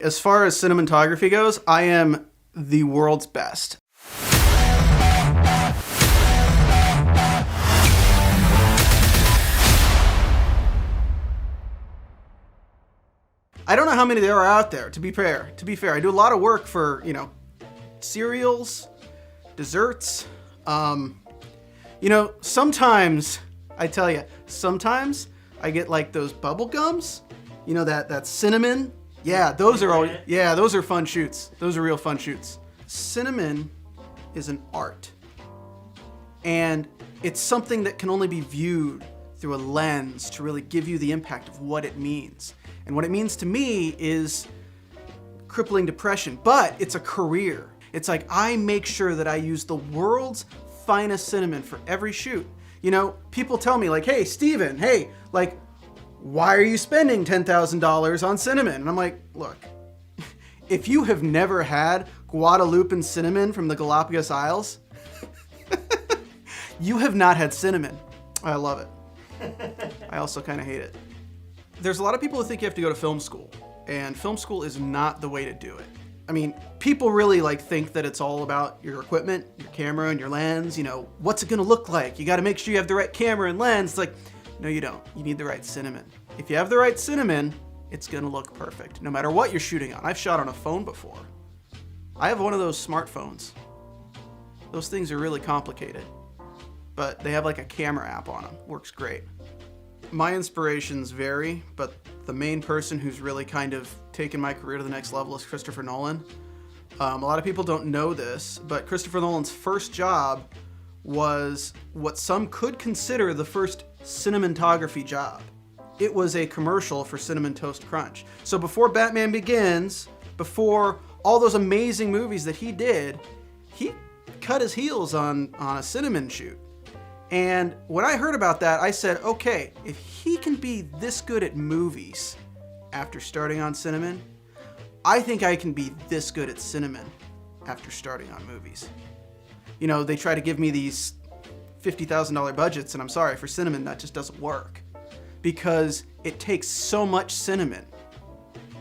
As far as cinematography goes, I am the world's best. I don't know how many there are out there, to be fair. I do a lot of work for, cereals, desserts. Sometimes, I tell you, sometimes I get like those bubble gums, that cinnamon. Yeah, those are fun shoots. Those are real fun shoots. Cinnamon is an art. And it's something that can only be viewed through a lens to really give you the impact of what it means. And what it means to me is crippling depression, but it's a career. It's like I make sure that I use the world's finest cinnamon for every shoot. People tell me like, hey, Steven, why are you spending $10,000 on cinnamon? And I'm like, look, if you have never had Guadalupe cinnamon from the Galapagos Isles, you have not had cinnamon. I love it. I also kind of hate it. There's a lot of people who think you have to go to film school, and film school is not the way to do it. I mean, people really think that it's all about your equipment, your camera and your lens, what's it gonna look like? You gotta make sure you have the right camera and lens. It's like, no, you don't. You need the right cinnamon. If you have the right cinnamon, it's gonna look perfect, no matter what you're shooting on. I've shot on a phone before. I have one of those smartphones. Those things are really complicated, but they have like a camera app on them. Works great. My inspirations vary, but the main person who's really kind of taken my career to the next level is Christopher Nolan. A lot of people don't know this, but Christopher Nolan's first job was what some could consider the first cinematography job. It was a commercial for Cinnamon Toast Crunch. So before Batman Begins, before all those amazing movies that he did, he cut his heels on a cinnamon shoot. And when I heard about that, I said, okay, if he can be this good at movies after starting on cinnamon, I think I can be this good at cinnamon after starting on movies. They try to give me these $50,000 budgets, and I'm sorry, for cinnamon, that just doesn't work. Because it takes so much cinnamon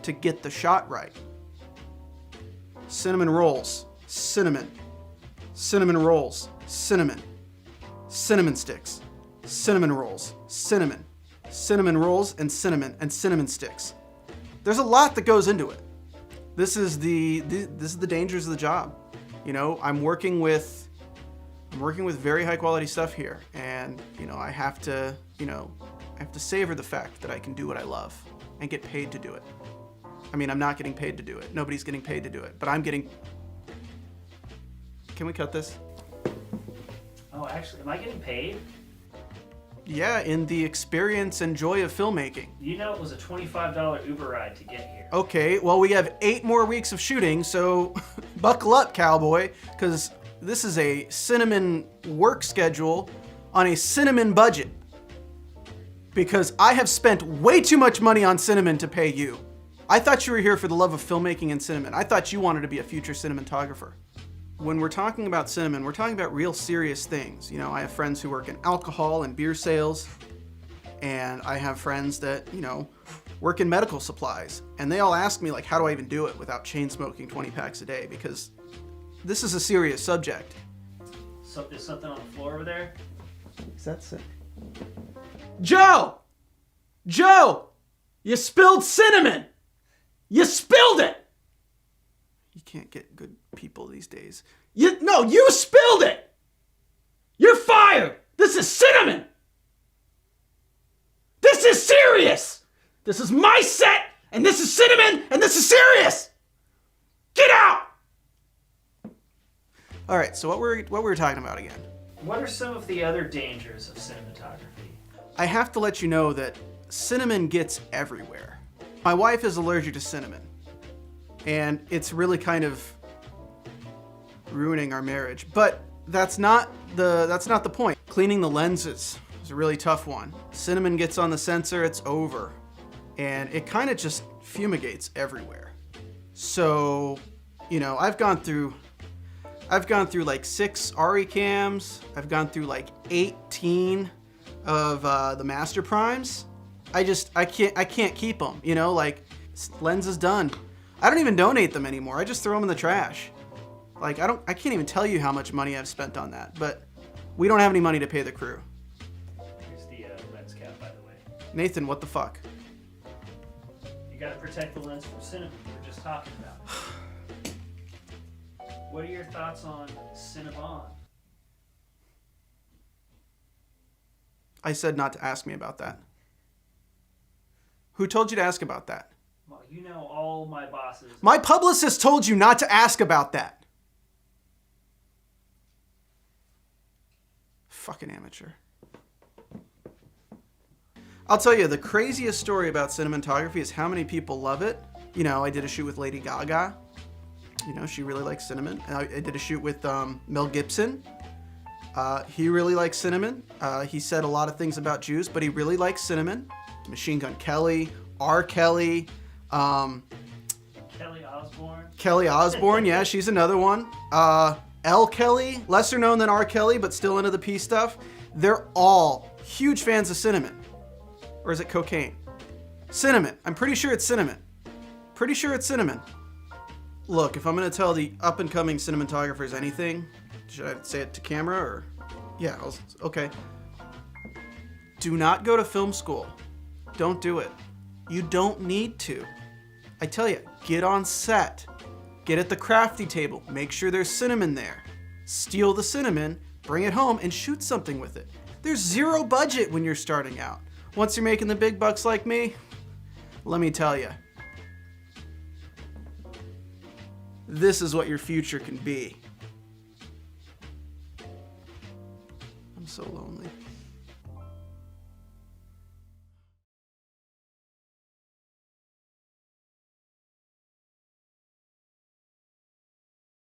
to get the shot right. Cinnamon rolls, cinnamon. Cinnamon rolls, cinnamon. Cinnamon sticks, cinnamon rolls, cinnamon. Cinnamon rolls and cinnamon sticks. There's a lot that goes into it. This is the dangers of the job. I'm working with very high quality stuff here, and I have to savor the fact that I can do what I love and get paid to do it. I mean, I'm not getting paid to do it. Nobody's getting paid to do it, but I'm getting. Can we cut this? Oh, actually, am I getting paid? Yeah, in the experience and joy of filmmaking. It was a $25 Uber ride to get here. Okay, well, we have 8 more weeks of shooting, so buckle up, cowboy, because this is a cinnamon work schedule on a cinnamon budget. Because I have spent way too much money on cinnamon to pay you. I thought you were here for the love of filmmaking and cinnamon. I thought you wanted to be a future cinematographer. When we're talking about cinnamon, we're talking about real serious things. I have friends who work in alcohol and beer sales, and I have friends that, work in medical supplies. And they all ask me, how do I even do it without chain smoking 20 packs a day? Because this is a serious subject. So, there's something on the floor over there? Is that sick? Joe! You spilled cinnamon! You spilled it! You can't get good people these days. You spilled it! You're fired! This is cinnamon! This is serious! This is my set, and this is cinnamon, and this is serious! Get out! All right, so what were we talking about again? What are some of the other dangers of cinematography? I have to let you know that cinnamon gets everywhere. My wife is allergic to cinnamon, and it's really kind of ruining our marriage. But that's not the point. Cleaning the lenses is a really tough one. Cinnamon gets on the sensor, it's over. And it kind of just fumigates everywhere. So, I've gone through like 6 ARRI cams. I've gone through like 18 of the Master Primes. I can't keep them, lens is done. I don't even donate them anymore. I just throw them in the trash. Like, I can't even tell you how much money I've spent on that, but we don't have any money to pay the crew. Here's the lens cap, by the way. Nathan, what the fuck? You gotta protect the lens from cinnamon we were just talking about. What are your thoughts on Cinnamon? I said not to ask me about that. Who told you to ask about that? Well, you know all my bosses. My publicist told you not to ask about that. Fucking amateur. I'll tell you, the craziest story about Cinnamontography is how many people love it. You know, I did a shoot with Lady Gaga. You know, she really likes cinnamon. I did a shoot with Mel Gibson. He really likes cinnamon. He said a lot of things about Jews, but he really likes cinnamon. Machine Gun Kelly, R. Kelly, Kelly Osbourne. Kelly Osbourne, yeah, she's another one. L. Kelly, lesser known than R. Kelly, but still into the P stuff. They're all huge fans of cinnamon. Or is it cocaine? Cinnamon. I'm pretty sure it's cinnamon. Pretty sure it's cinnamon. Look, if I'm going to tell the up-and-coming cinematographers anything, should I say it to camera or? Yeah, okay. Do not go to film school. Don't do it. You don't need to. I tell you, get on set. Get at the crafty table. Make sure there's cinnamon there. Steal the cinnamon, bring it home, and shoot something with it. There's zero budget when you're starting out. Once you're making the big bucks like me, let me tell you, this is what your future can be. I'm so lonely.